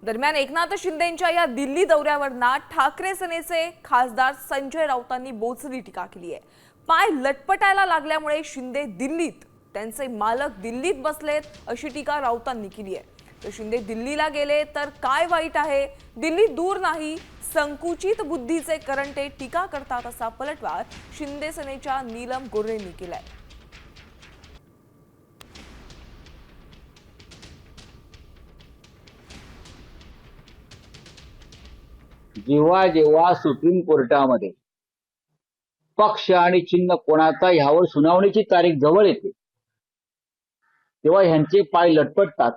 दरम्यान एकनाथ शिंदेंच्या या दिल्ली दौऱ्यावर ठाकरे सेनेचे खासदार संजय राऊतांनी बोचरी टीका केली आहे। पाय लटपटायला लागल्यामुळे शिंदे दिल्लीत, त्यांचे मालक दिल्लीत बसलेत अशी टीका राऊतांनी केली आहे। तर शिंदे दिल्लीला गेले तर काय वाईट आहे, दिल्ली दूर नाही, संकुचित बुद्धीचे करंटे टीका करतात असा पलटवार शिंदे सेनेच्या नीलम गोऱ्हेंनी केलाय। जेव्हा जेव्हा सुप्रीम कोर्टामध्ये पक्ष आणि चिन्ह कोणाचा ह्यावर सुनावणीची तारीख जवळ येते तेव्हा ह्यांचे पाय लटपटतात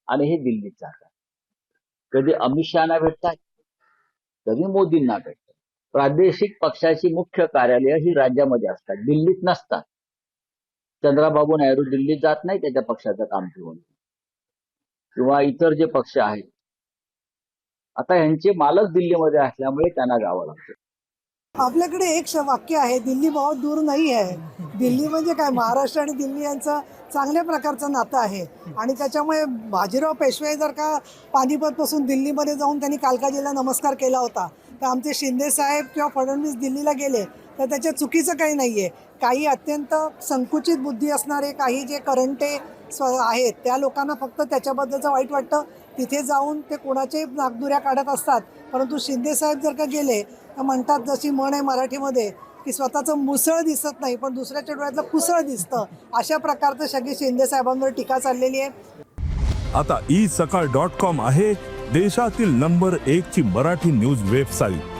आणि हे दिल्लीत जातात। कधी अमित शहाना भेटतात, कधी मोदींना भेटतात। प्रादेशिक पक्षाची मुख्य कार्यालय ही राज्यामध्ये असतात, दिल्लीत नसतात। चंद्राबाबू नायडू दिल्लीत जात नाही त्याच्या पक्षाचं काम ठेवून, किंवा इतर जे पक्ष आहेत। आता यांचे मालक दिल्लीमध्ये असल्यामुळे त्यांना जावं लागतं। आपल्याकडे एक वाक्य आहे, दिल्ली बहुत दूर नाही आहे। दिल्ली म्हणजे काय, महाराष्ट्र आणि दिल्ली यांचं चांगल्या प्रकारचं नातं आहे आणि त्याच्यामुळे बाजीराव पेशवे जर का पानिपतपासून दिल्लीमध्ये जाऊन त्यांनी कालकाजीला नमस्कार केला होता, तर आमचे शिंदे साहेब किंवा फडणवीस दिल्लीला गेले तर त्याच्या चुकीचं काही नाही आहे। काही अत्यंत संकुचित बुद्धी असणारे काही जे करंटे आहेत त्या लोकांना फक्त त्याच्याबद्दलचं वाईट वाटतं, तिथे जाऊन ते कोणाचे नागदुऱ्या काढत असतात। परंतु शिंदे साहेब जर का गेले तर म्हणतात, जशी म्हण आहे मराठीमध्ये की स्वतःचं मुसळ दिसत नाही पण दुसऱ्याच्या डोळ्यातलं कुसळ दिसतं, अशा प्रकारचं सगळी शिंदे साहेबांवर टीका चाललेली आहे। आता isakal.com आहे देशातील नंबर 1 ची मराठी न्यूज वेबसाईट।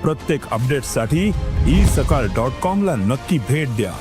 प्रत्येक अपडेटसाठी isakal.com ला नक्की भेट द्या।